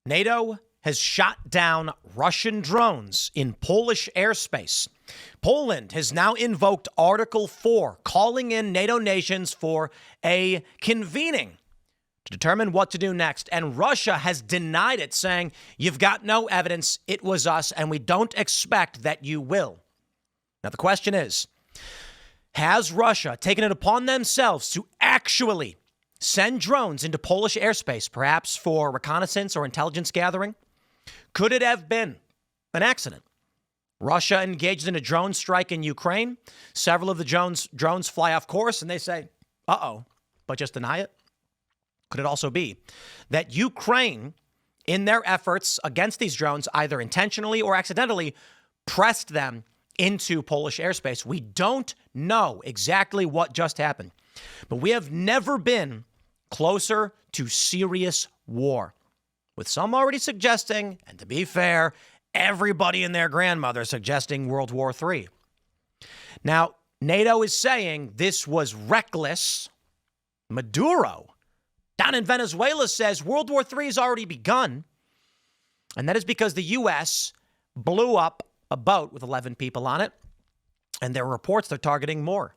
NATO has shot down Russian drones in Polish airspace. Poland has now invoked Article 4, calling in NATO nations for a convening to determine what to do next. And Russia has denied it, saying, you've got no evidence, it was us, and we don't expect that you will. Now, the question is, has Russia taken it upon themselves to actually send drones into Polish airspace, perhaps for reconnaissance or intelligence gathering? Could it have been an accident? Russia engaged in a drone strike in Ukraine. Several of the drones fly off course, and they say, uh-oh, but just deny it. Could it also be that Ukraine, in their efforts against these drones, either intentionally or accidentally, pressed them into Polish airspace? We don't know exactly what just happened, but we have never been closer to serious war, with some already suggesting, and to be fair, everybody and their grandmother suggesting World War III. Now, NATO is saying this was reckless. Maduro down in Venezuela says World War III has already begun, and that is because the U.S. blew up a boat with 11 people on it, and there are reports they're targeting more.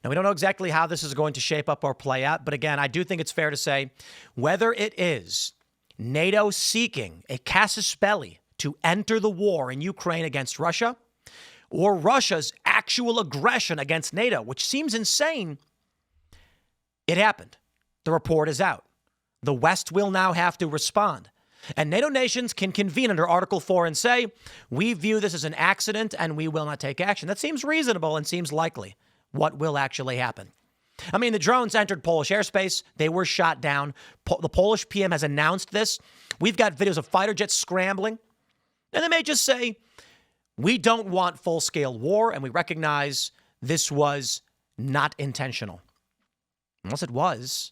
Now, we don't know exactly how this is going to shape up or play out, but again, I do think it's fair to say whether it is NATO seeking a casus belli to enter the war in Ukraine against Russia, or Russia's actual aggression against NATO, which seems insane, it happened. The report is out. The West will now have to respond. And NATO nations can convene under Article 4 and say, we view this as an accident and we will not take action. That seems reasonable and seems likely. What will actually happen? I mean, the drones entered Polish airspace. They were shot down. The Polish PM has announced this. We've got videos of fighter jets scrambling. And they may just say, we don't want full-scale war, and we recognize this was not intentional. Unless it was.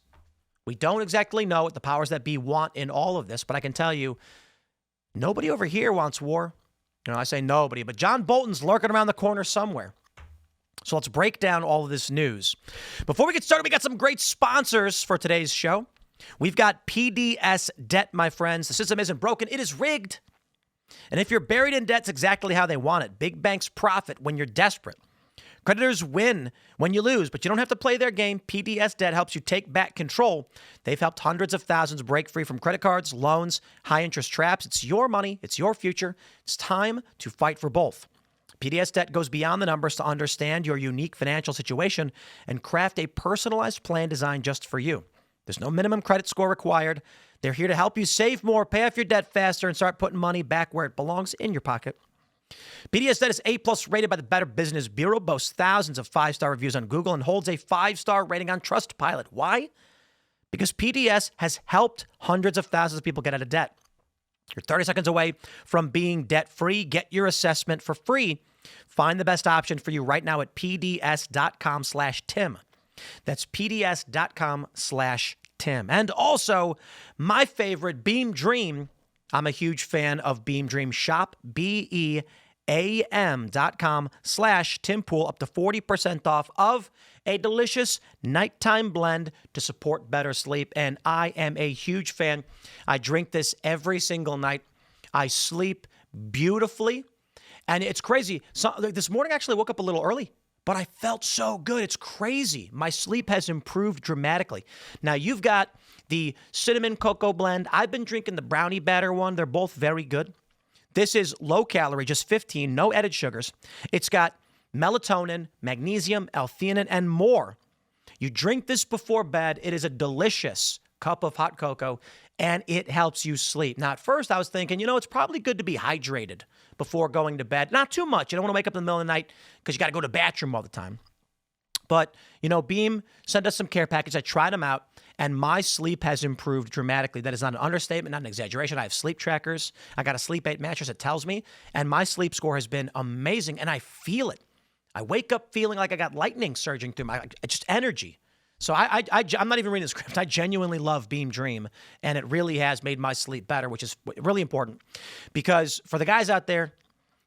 We don't exactly know what the powers that be want in all of this, but I can tell you, nobody over here wants war. You know, I say nobody, but John Bolton's lurking around the corner somewhere. So let's break down all of this news. Before we get started, we got some great sponsors for today's show. We've got PDS debt, my friends. The system isn't broken, it is rigged. And if you're buried in debt, it's exactly how they want it. Big banks profit when you're desperate. Creditors win when you lose, but you don't have to play their game. PDS Debt helps you take back control. They've helped hundreds of thousands break free from credit cards, loans, high-interest traps. It's your money. It's your future. It's time to fight for both. PDS Debt goes beyond the numbers to understand your unique financial situation and craft a personalized plan designed just for you. There's no minimum credit score required. They're here to help you save more, pay off your debt faster, and start putting money back where it belongs, in your pocket. PDS Debt is A+ rated by the Better Business Bureau, boasts thousands of 5-star reviews on Google, and holds a 5-star rating on Trustpilot. Why? Because PDS has helped hundreds of thousands of people get out of debt. You're 30 seconds away from being debt-free. Get your assessment for free. Find the best option for you right now at pds.com/Tim. That's pds.com/Tim. And also, my favorite, Beam Dream. I'm a huge fan of Beam Dream. Shop, BEAM.com/TimPool, up to 40% off of a delicious nighttime blend to support better sleep. And I am a huge fan. I drink this every single night. I sleep beautifully. And it's crazy. So, this morning, actually, I woke up a little early, but I felt so good. It's crazy. My sleep has improved dramatically. Now, you've got the cinnamon cocoa blend. I've been drinking the brownie batter one. They're both very good. This is low calorie, just 15, no added sugars. It's got melatonin, magnesium, L-theanine, and more. You drink this before bed. It is a delicious cup of hot cocoa, and it helps you sleep. Now, at first, I was thinking, it's probably good to be hydrated before going to bed. Not too much. You don't want to wake up in the middle of the night because you got to go to the bathroom all the time. But, Beam sent us some care package. I tried them out, and my sleep has improved dramatically. That is not an understatement, not an exaggeration. I have sleep trackers. I got a Sleep 8 mattress that tells me, and my sleep score has been amazing, and I feel it. I wake up feeling like I got lightning surging through my, just energy. So I'm not even reading the script. I genuinely love Beam Dream, and it really has made my sleep better, which is really important. Because for the guys out there,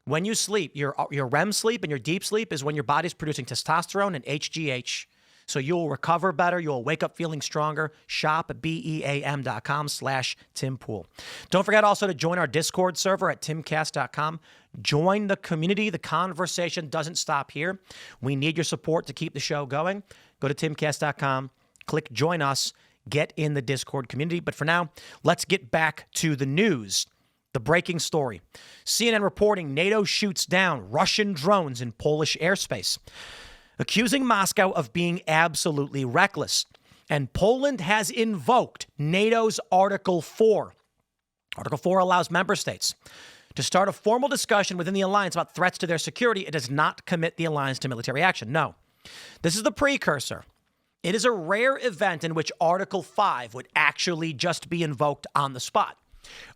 when you sleep, your REM sleep and your deep sleep is when your body's producing testosterone and HGH. so you'll recover better. You'll wake up feeling stronger. Shop at beam.com/Timpool. Don't forget also to join our Discord server at timcast.com. Join the community. The conversation doesn't stop here. We need your support to keep the show going. Go to timcast.com, click join us, get in the Discord community. But for now, let's get back to the news. The breaking story. CNN reporting NATO shoots down Russian drones in Polish airspace, accusing Moscow of being absolutely reckless. And Poland has invoked NATO's Article 4. Article 4 allows member states to start a formal discussion within the alliance about threats to their security. It does not commit the alliance to military action. No. This is the precursor. It is a rare event in which Article 5 would actually just be invoked on the spot.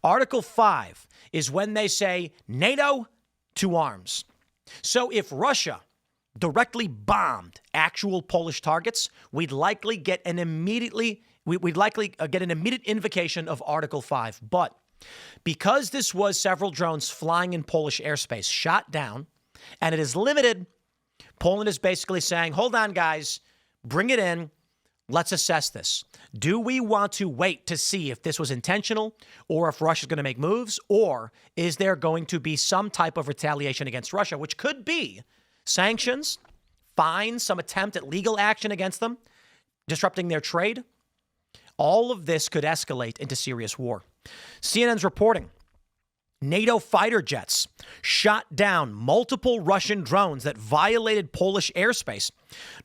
Article 5 is when they say NATO to arms. So if Russia directly bombed actual Polish targets, we'd likely get an immediate invocation of Article 5. But because this was several drones flying in Polish airspace shot down, and it is limited, Poland is basically saying, hold on, guys, bring it in. Let's assess this. Do we want to wait to see if this was intentional or if Russia's going to make moves, or is there going to be some type of retaliation against Russia, which could be sanctions, fines, some attempt at legal action against them, disrupting their trade? All of this could escalate into serious war. CNN's reporting NATO fighter jets shot down multiple Russian drones that violated Polish airspace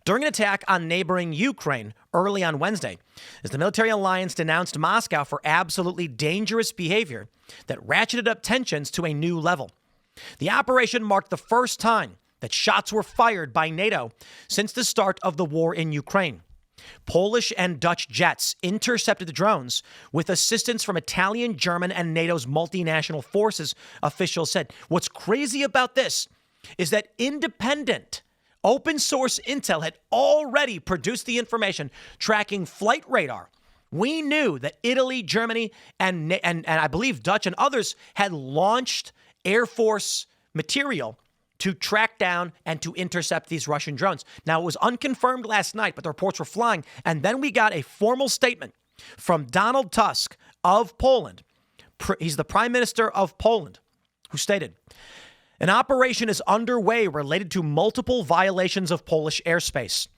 during an attack on neighboring Ukraine early on Wednesday, as the military alliance denounced Moscow for absolutely dangerous behavior that ratcheted up tensions to a new level. The operation marked the first time that shots were fired by NATO since the start of the war in Ukraine. Polish and Dutch jets intercepted the drones with assistance from Italian, German, and NATO's multinational forces, officials said. What's crazy about this is that independent, open source intel had already produced the information tracking flight radar. We knew that Italy, Germany, and I believe Dutch and others had launched Air Force material to track down and to intercept these Russian drones. Now, it was unconfirmed last night, but the reports were flying. And then we got a formal statement from Donald Tusk of Poland. He's the Prime Minister of Poland, who stated, an operation is underway related to multiple violations of Polish airspace.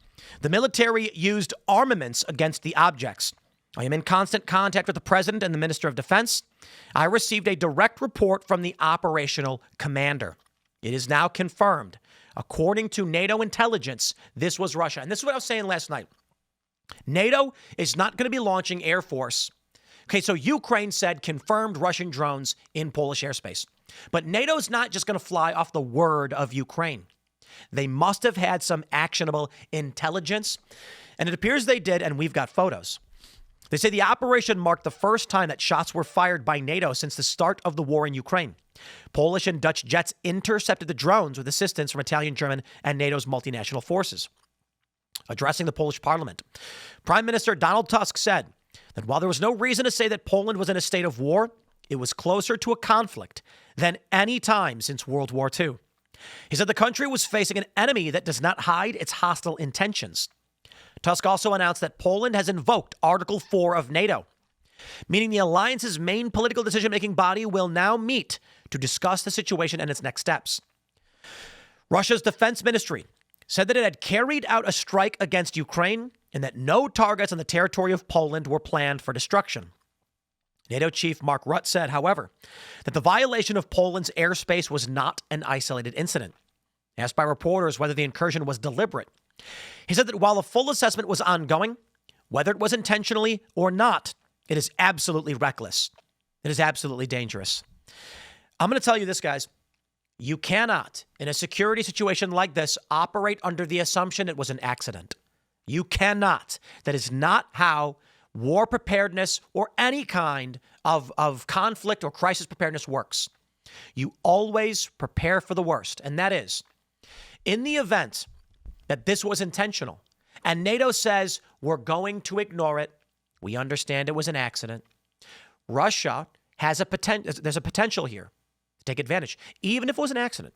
The military used armaments against the objects. I am in constant contact with the President and the Minister of Defense. I received a direct report from the operational commander. It is now confirmed. According to NATO intelligence, this was Russia. And this is what I was saying last night. NATO is not going to be launching Air Force. Okay, so Ukraine said confirmed Russian drones in Polish airspace. But NATO's not just going to fly off the word of Ukraine. They must have had some actionable intelligence. And it appears they did, and we've got photos. They say the operation marked the first time that shots were fired by NATO since the start of the war in Ukraine. Polish and Dutch jets intercepted the drones with assistance from Italian, German, and NATO's multinational forces. Addressing the Polish parliament, Prime Minister Donald Tusk said that while there was no reason to say that Poland was in a state of war, it was closer to a conflict than any time since World War II. He said the country was facing an enemy that does not hide its hostile intentions. Tusk also announced that Poland has invoked Article 4 of NATO, meaning the alliance's main political decision-making body will now meet to discuss the situation and its next steps. Russia's defense ministry said that it had carried out a strike against Ukraine and that no targets on the territory of Poland were planned for destruction. NATO chief Mark Rutte said, however, that the violation of Poland's airspace was not an isolated incident. Asked by reporters whether the incursion was deliberate, he said that while a full assessment was ongoing, whether it was intentionally or not, it is absolutely reckless. It is absolutely dangerous. I'm going to tell you this, guys. You cannot, in a security situation like this, operate under the assumption it was an accident. You cannot. That is not how war preparedness or any kind of conflict or crisis preparedness works. You always prepare for the worst, and that is, in the event that this was intentional, and NATO says, we're going to ignore it, we understand it was an accident, Russia has there's a potential here to take advantage. Even if it was an accident,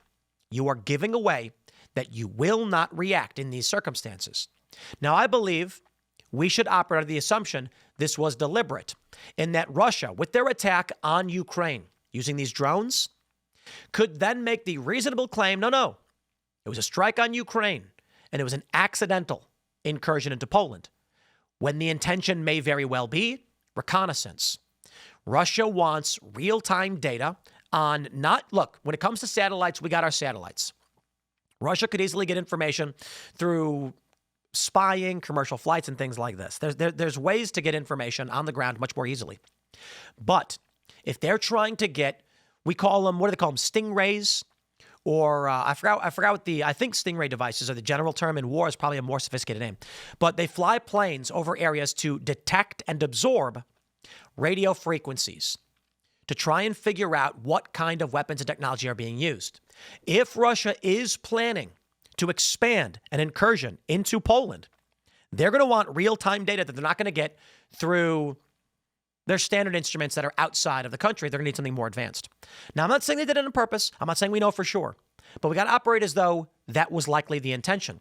you are giving away that you will not react in these circumstances. Now, I believe we should operate under the assumption this was deliberate, in that Russia, with their attack on Ukraine using these drones, could then make the reasonable claim, no, it was a strike on Ukraine, and it was an accidental incursion into Poland, when the intention may very well be reconnaissance. Russia wants real-time data on look, when it comes to satellites, we got our satellites. Russia could easily get information through spying, commercial flights, and things like this. There's ways to get information on the ground much more easily. But if they're trying to get, we call them, what do they call them, stingrays? Or I forgot what I think stingray devices are the general term. In war is probably a more sophisticated name. But they fly planes over areas to detect and absorb radio frequencies to try and figure out what kind of weapons and technology are being used. If Russia is planning to expand an incursion into Poland, they're going to want real-time data that they're not going to get through their standard instruments that are outside of the country. They're going to need something more advanced. Now, I'm not saying they did it on purpose. I'm not saying we know for sure. But we got to operate as though that was likely the intention.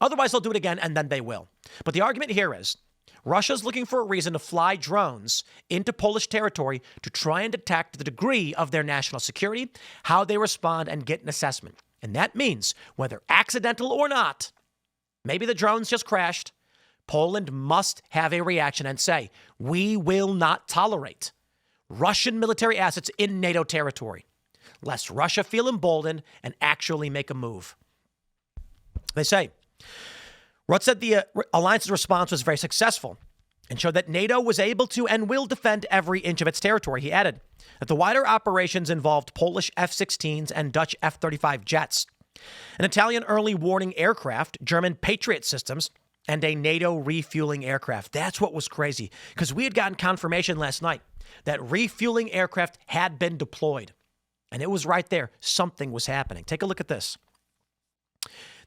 Otherwise, they'll do it again, and then they will. But the argument here is Russia's looking for a reason to fly drones into Polish territory to try and detect the degree of their national security, how they respond, and get an assessment. And that means, whether accidental or not, maybe the drones just crashed, Poland must have a reaction and say, we will not tolerate Russian military assets in NATO territory, lest Russia feel emboldened and actually make a move. They say, Rutte said the alliance's response was very successful and showed that NATO was able to and will defend every inch of its territory. He added that the wider operations involved Polish F-16s and Dutch F-35 jets, an Italian early warning aircraft, German Patriot systems, and a NATO refueling aircraft. That's what was crazy, because we had gotten confirmation last night that refueling aircraft had been deployed. And it was right there. Something was happening. Take a look at this.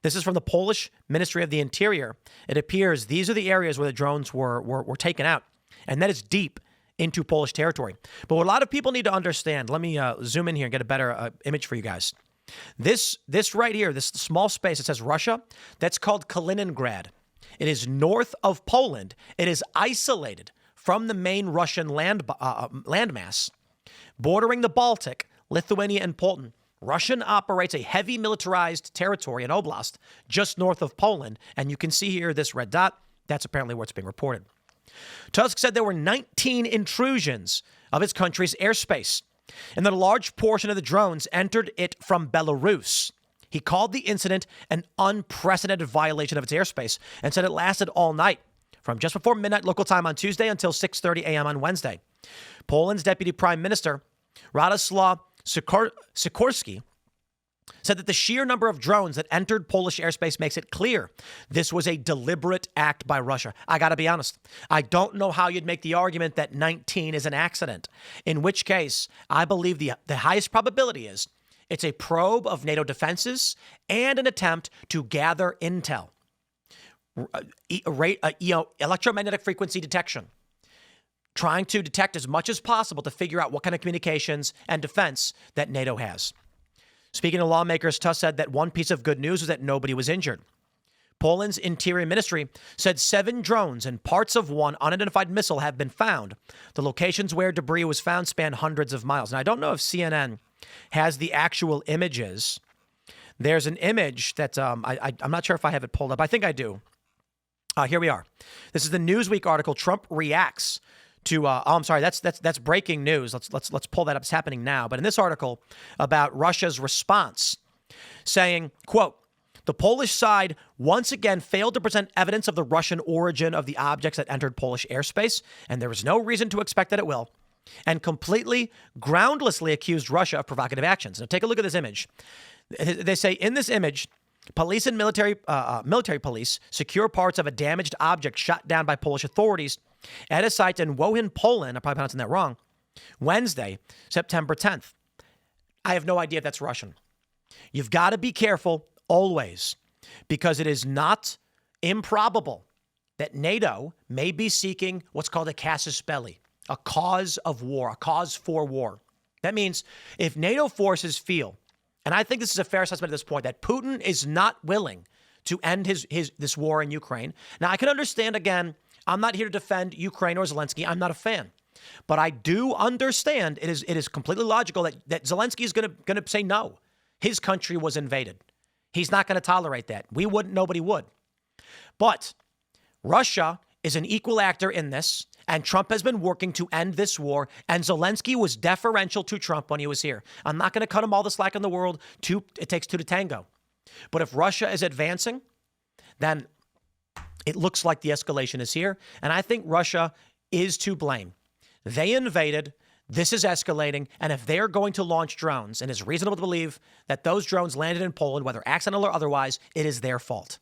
This is from the Polish Ministry of the Interior. It appears these are the areas where the drones were taken out. And that is deep into Polish territory. But what a lot of people need to understand, let me zoom in here and get a better image for you guys. This right here, this small space, it says Russia, that's called Kaliningrad. It is north of Poland. It is isolated from the main Russian landmass, bordering the Baltic, Lithuania, and Poland. Russia operates a heavy militarized territory, an oblast, just north of Poland. And you can see here this red dot. That's apparently where it's being reported. Tusk said there were 19 intrusions of its country's airspace, and that a large portion of the drones entered it from Belarus. He called the incident an unprecedented violation of its airspace and said it lasted all night, from just before midnight local time on Tuesday until 6:30 a.m. on Wednesday. Poland's Deputy Prime Minister, Radoslaw Sikorski, said that the sheer number of drones that entered Polish airspace makes it clear this was a deliberate act by Russia. I got to be honest. I don't know how you'd make the argument that 19 is an accident, in which case I believe the highest probability is it's a probe of NATO defenses and an attempt to gather intel, electromagnetic frequency detection, trying to detect as much as possible to figure out what kind of communications and defense that NATO has. Speaking to lawmakers, Tusk said that one piece of good news was that nobody was injured. Poland's Interior Ministry said 7 drones and parts of one unidentified missile have been found. The locations where debris was found span hundreds of miles. Now, I don't know if CNN has the actual images. There's an image that I'm not sure if I have it pulled up. I think I do. Here we are. This is the Newsweek article. Trump reacts to. I'm sorry. That's breaking news. Let's pull that up. It's happening now. But in this article about Russia's response, saying, quote, the Polish side once again failed to present evidence of the Russian origin of the objects that entered Polish airspace, and there is no reason to expect that it will, and completely groundlessly accused Russia of provocative actions. Now, take a look at this image. They say in this image, police and military police secure parts of a damaged object shot down by Polish authorities at a site in Wohin, Poland. I'm probably pronouncing that wrong. Wednesday, September 10th. I have no idea if that's Russian. You've got to be careful always, because it is not improbable that NATO may be seeking what's called a casus belli, a cause of war, a cause for war. That means if NATO forces feel, and I think this is a fair assessment at this point, that Putin is not willing to end this war in Ukraine. Now, I can understand, again, I'm not here to defend Ukraine or Zelensky. I'm not a fan. But I do understand it is completely logical that Zelensky is going to say no. His country was invaded. He's not going to tolerate that. We wouldn't. Nobody would. But Russia is an equal actor in this, and Trump has been working to end this war, and Zelensky was deferential to Trump when he was here. I'm not going to cut him all the slack in the world. It takes two to tango. But if Russia is advancing, then it looks like the escalation is here, and I think Russia is to blame. They invaded. This is escalating. And if they're going to launch drones, and it's reasonable to believe that those drones landed in Poland, whether accidental or otherwise, it is their fault.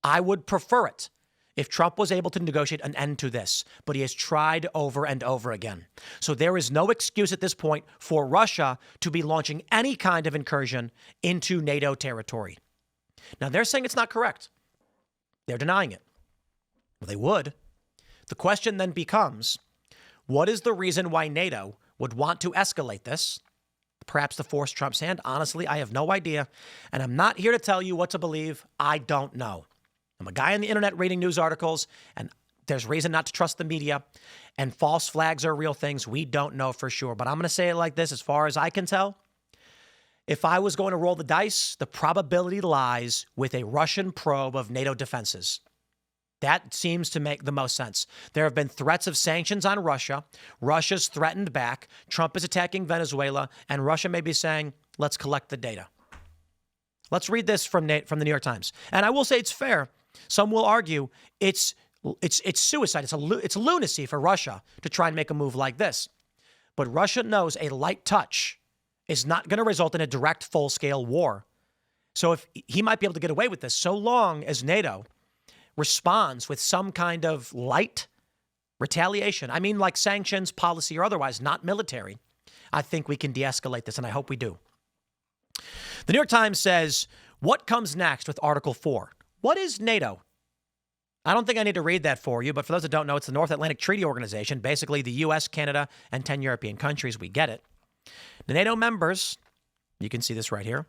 I would prefer it if Trump was able to negotiate an end to this, but he has tried over and over again. So there is no excuse at this point for Russia to be launching any kind of incursion into NATO territory. Now, they're saying it's not correct. They're denying it. Well, they would. The question then becomes, what is the reason why NATO would want to escalate this? Perhaps to force Trump's hand? Honestly, I have no idea. And I'm not here to tell you what to believe. I don't know. I'm a guy on the internet reading news articles, and there's reason not to trust the media. And false flags are real things. We don't know for sure. But I'm going to say it like this, as far as I can tell. If I was going to roll the dice, the probability lies with a Russian probe of NATO defenses. That seems to make the most sense. There have been threats of sanctions on Russia. Russia's threatened back. Trump is attacking Venezuela, and Russia may be saying, let's collect the data. Let's read this from the New York Times. And I will say it's fair. Some will argue it's suicide. It's lunacy for Russia to try and make a move like this. But Russia knows a light touch is not going to result in a direct full-scale war. So if he might be able to get away with this so long as NATO responds with some kind of light retaliation. I mean, like sanctions, policy, or otherwise, not military. I think we can de-escalate this, and I hope we do. The New York Times says, what comes next with Article 4? What is NATO? I don't think I need to read that for you, but for those that don't know, it's the North Atlantic Treaty Organization, basically the U.S., Canada, and 10 European countries. We get it. The NATO members, you can see this right here.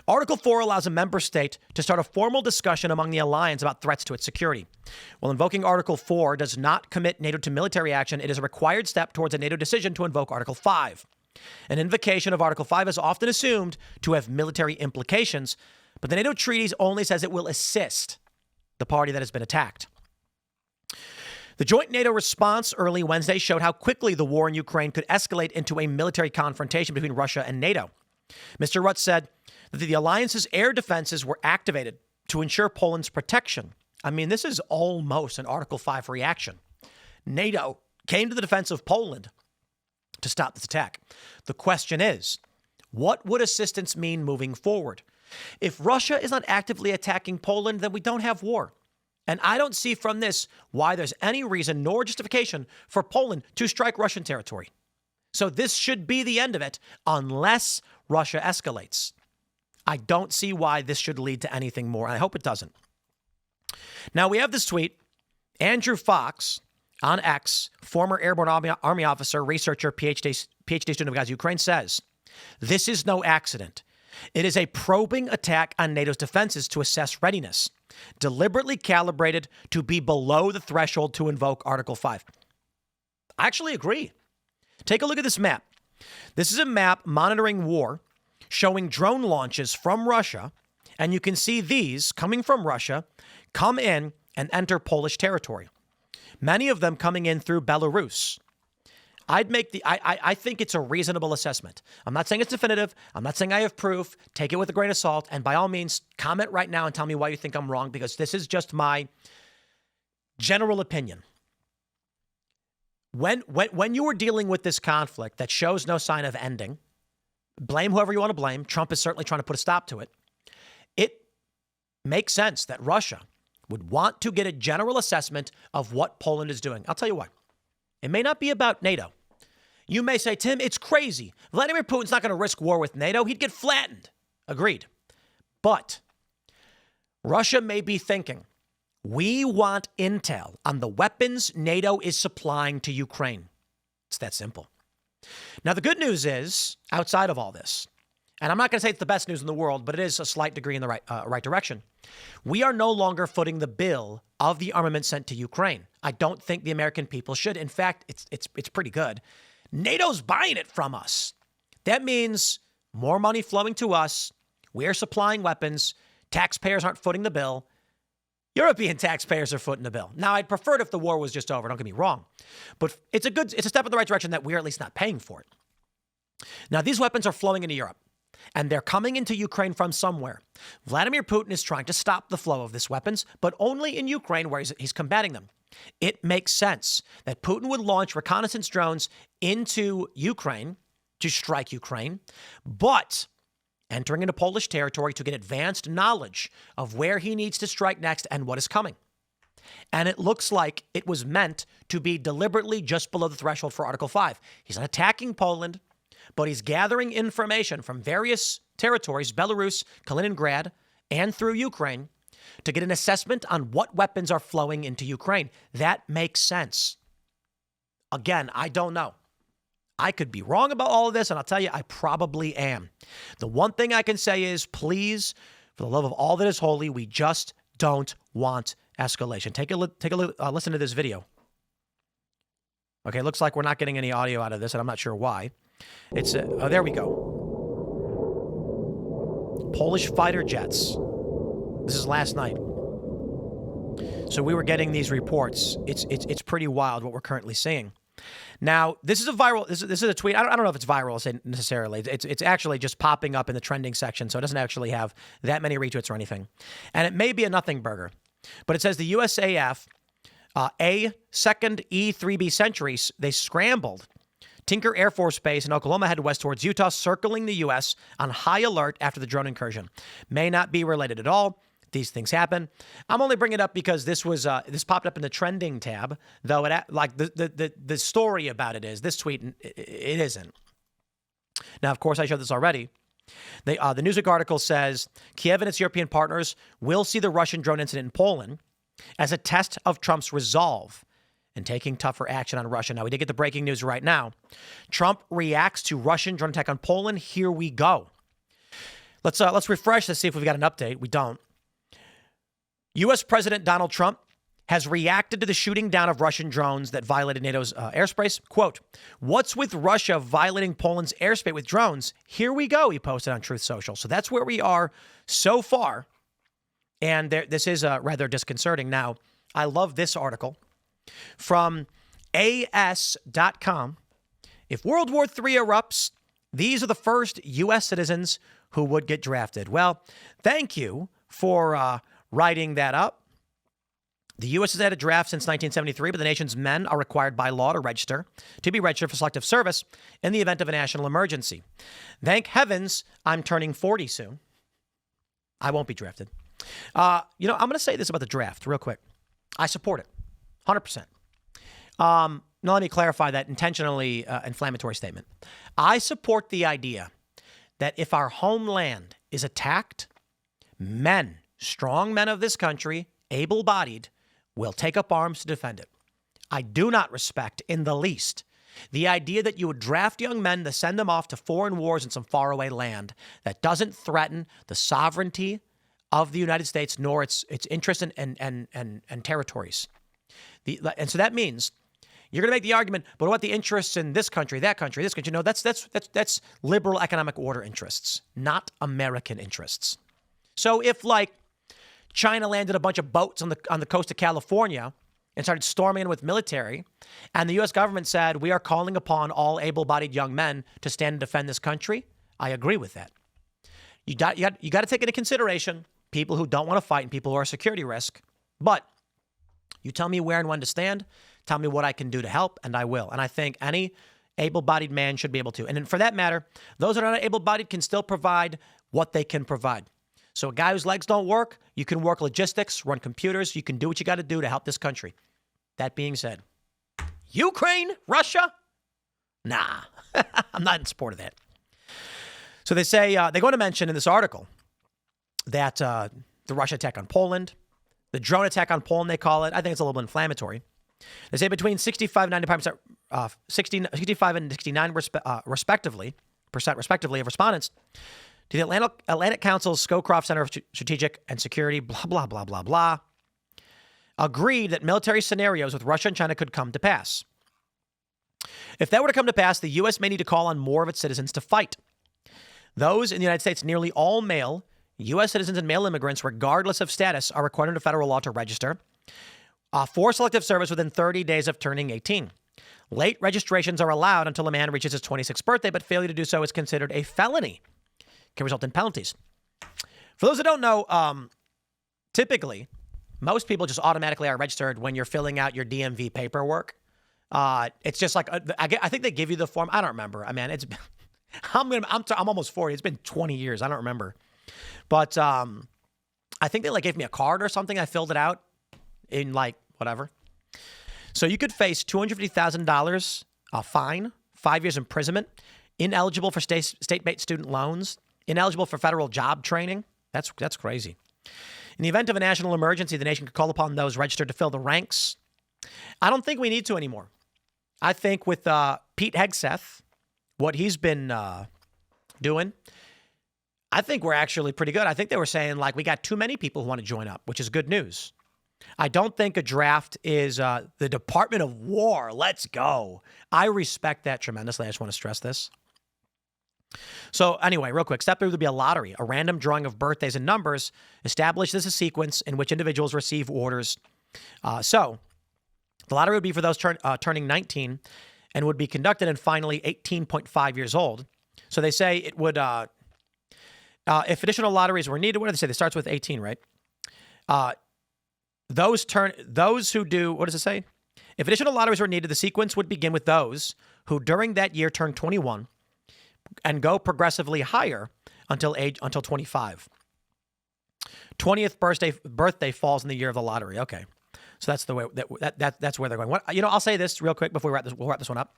Article 4 allows a member state to start a formal discussion among the alliance about threats to its security. While invoking Article 4 does not commit NATO to military action, it is a required step towards a NATO decision to invoke Article 5. An invocation of Article 5 is often assumed to have military implications, but the NATO treaties only says it will assist the party that has been attacked. The joint NATO response early Wednesday showed how quickly the war in Ukraine could escalate into a military confrontation between Russia and NATO. Mr. Rutte said that the alliance's air defenses were activated to ensure Poland's protection. I mean, this is almost an Article 5 reaction. NATO came to the defense of Poland to stop this attack. The question is, what would assistance mean moving forward? If Russia is not actively attacking Poland, then we don't have war. And I don't see from this why there's any reason nor justification for Poland to strike Russian territory. So this should be the end of it unless Russia escalates. I don't see why this should lead to anything more, and I hope it doesn't. Now, we have this tweet. Andrew Fox on X, former airborne army officer, researcher, PhD student of God's Ukraine, says, this is no accident. It is a probing attack on NATO's defenses to assess readiness, deliberately calibrated to be below the threshold to invoke Article 5. I actually agree. Take a look at this map. This is a map monitoring war, showing drone launches from Russia, and you can see these coming from Russia come in and enter Polish territory. Many of them coming in through Belarus. I think it's a reasonable assessment. I'm not saying it's definitive. I'm not saying I have proof. Take it with a grain of salt. And by all means, comment right now and tell me why you think I'm wrong, because this is just my general opinion. When you are dealing with this conflict that shows no sign of ending, blame whoever you want to blame. Trump is certainly trying to put a stop to it. It makes sense that Russia would want to get a general assessment of what Poland is doing. I'll tell you why. It may not be about NATO. You may say, Tim, it's crazy. Vladimir Putin's not going to risk war with NATO. He'd get flattened. Agreed. But Russia may be thinking, we want intel on the weapons NATO is supplying to Ukraine. It's that simple. Now, the good news is, outside of all this, and I'm not going to say it's the best news in the world, but it is a slight degree in the right direction. We are no longer footing the bill of the armament sent to Ukraine. I don't think the American people should. In fact, it's pretty good. NATO's buying it from us. That means more money flowing to us. We're supplying weapons. Taxpayers aren't footing the bill. European taxpayers are footing the bill. Now, I'd prefer it if the war was just over. Don't get me wrong. But it's a step in the right direction that we're at least not paying for it. Now, these weapons are flowing into Europe, and they're coming into Ukraine from somewhere. Vladimir Putin is trying to stop the flow of these weapons, but only in Ukraine where he's combating them. It makes sense that Putin would launch reconnaissance drones into Ukraine to strike Ukraine, but entering into Polish territory to get advanced knowledge of where he needs to strike next and what is coming. And it looks like it was meant to be deliberately just below the threshold for Article 5. He's not attacking Poland, but he's gathering information from various territories, Belarus, Kaliningrad, and through Ukraine, to get an assessment on what weapons are flowing into Ukraine. That makes sense. Again, I don't know. I could be wrong about all of this, and I'll tell you, I probably am. The one thing I can say is, please, for the love of all that is holy, we just don't want escalation. Take a listen to this video. Okay, looks like we're not getting any audio out of this, and I'm not sure why. It's oh, there we go. Polish fighter jets. This is last night. So we were getting these reports. It's pretty wild what we're currently seeing. Now, this is a viral. This is a tweet. I don't know if it's viral necessarily. It's actually just popping up in the trending section, so it doesn't actually have that many retweets or anything. And it may be a nothing burger, but it says the USAF, second E-3B Centuries, they scrambled Tinker Air Force Base in Oklahoma headed west towards Utah, circling the U.S. on high alert after the drone incursion. May not be related at all. These things happen. I'm only bringing it up because this this popped up in the trending tab, though the story about it is this tweet. It isn't. Now, of course, I showed this already. The Newsweek article says Kiev and its European partners will see the Russian drone incident in Poland as a test of Trump's resolve in taking tougher action on Russia. Now, we did get the breaking news right now. Trump reacts to Russian drone attack on Poland. Here we go. Let's refresh to see if we've got an update. We don't. U.S. President Donald Trump has reacted to the shooting down of Russian drones that violated NATO's airspace. Quote, "What's with Russia violating Poland's airspace with drones? Here we go," he posted on Truth Social. So that's where we are so far. And this is rather disconcerting. Now, I love this article from AS.com. If World War III erupts, these are the first U.S. citizens who would get drafted. Well, thank you for writing that up. The U.S. has had a draft since 1973, but the nation's men are required by law to be registered for selective service in the event of a national emergency. Thank heavens I'm turning 40 soon. I won't be drafted. I'm going to say this about the draft real quick. I support it, 100%. Now, let me clarify that intentionally inflammatory statement. I support the idea that if our homeland is attacked, strong men of this country, able-bodied, will take up arms to defend it. I do not respect in the least the idea that you would draft young men to send them off to foreign wars in some faraway land that doesn't threaten the sovereignty of the United States nor its interests and territories. And so that means you're going to make the argument, but what the interests in this country, that country, this country? No, that's liberal economic order interests, not American interests. So if China landed a bunch of boats on the coast of California and started storming in with military, and the U.S. government said, we are calling upon all able-bodied young men to stand and defend this country, I agree with that. You got to take into consideration people who don't want to fight and people who are a security risk. But you tell me where and when to stand, tell me what I can do to help, and I will. And I think any able-bodied man should be able to. And for that matter, those that are not able-bodied can still provide what they can provide. So a guy whose legs don't work, you can work logistics, run computers. You can do what you got to do to help this country. That being said, Ukraine, Russia? Nah, I'm not in support of that. So they say, they go to mention in this article that the Russia attack on Poland, the drone attack on Poland, they call it. I think it's a little bit inflammatory. They say between 65 and 95%, 65 and 69 respectively of respondents to the Atlantic Council's Scowcroft Center of Strategic and Security, blah, blah, blah, blah, blah, agreed that military scenarios with Russia and China could come to pass. If that were to come to pass, the U.S. may need to call on more of its citizens to fight. Those in the United States, nearly all male U.S. citizens and male immigrants, regardless of status, are required under federal law to register for selective service within 30 days of turning 18. Late registrations are allowed until a man reaches his 26th birthday, but failure to do so is considered a felony. Can result in penalties. For those who don't know, typically, most people just automatically are registered when you're filling out your DMV paperwork. It's just like I think they give you the form. I don't remember. I mean, I'm almost 40. It's been 20 years. I don't remember, but I think they like gave me a card or something. I filled it out in like whatever. So you could face $250,000 fine, 5 years imprisonment, ineligible for state-based student loans, ineligible for federal job training. That's crazy. In the event of a national emergency, the nation could call upon those registered to fill the ranks. I don't think we need to anymore. I think with Pete Hegseth, what he's been doing, I think we're actually pretty good. I think they were saying, like, we got too many people who want to join up, which is good news. I don't think a draft is the Department of War. Let's go. I respect that tremendously. I just want to stress this. So anyway, real quick, step 3 would be a lottery. A random drawing of birthdays and numbers establishes a sequence in which individuals receive orders. So the lottery would be for those turning 19 and would be conducted in finally 18.5 years old. So they say it would, if additional lotteries were needed, what do they say? It starts with 18, right? Those who do, what does it say? If additional lotteries were needed, the sequence would begin with those who during that year turned 21 and go progressively higher until 25. 20th birthday falls in the year of the lottery. Okay. So that's the way that's where they're going. I'll say this real quick before we'll wrap this one up.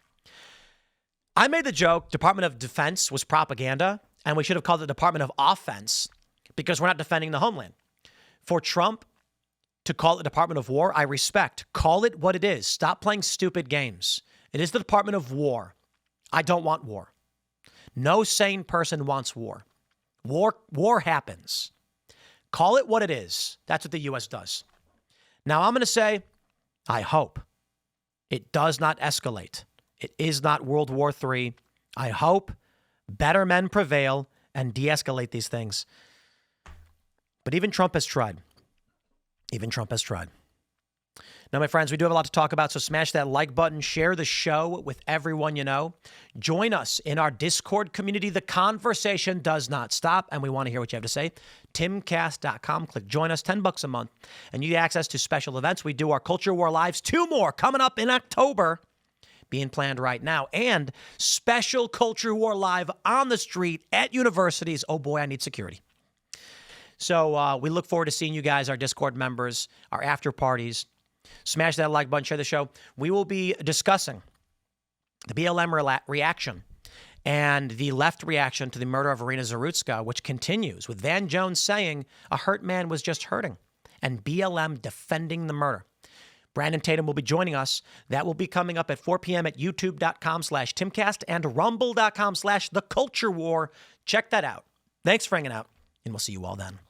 I made the joke Department of Defense was propaganda, and we should have called it Department of Offense because we're not defending the homeland. For Trump to call it Department of War, I respect. Call it what it is. Stop playing stupid games. It is the Department of War. I don't want war. No sane person wants war. War happens. Call it what it is. That's what the U.S. does. Now, I'm going to say, I hope it does not escalate. It is not World War III. I hope better men prevail and de-escalate these things. But even Trump has tried. Now, my friends, we do have a lot to talk about, so smash that like button, share the show with everyone you know. Join us in our Discord community. The conversation does not stop, and we want to hear what you have to say. Timcast.com. Click join us, $10 a month, and you get access to special events. We do our Culture War Lives, 2 more coming up in October, being planned right now, and special Culture War Live on the street at universities. Oh boy, I need security. So we look forward to seeing you guys, our Discord members, our after parties. Smash that like button, share the show. We will be discussing the BLM reaction and the left reaction to the murder of Irina Zarutska, which continues with Van Jones saying a hurt man was just hurting and BLM defending the murder. Brandon Tatum will be joining us. That will be coming up at 4 p.m. at youtube.com/Timcast and rumble.com/theculturewar. Check that out. Thanks for hanging out, and we'll see you all then.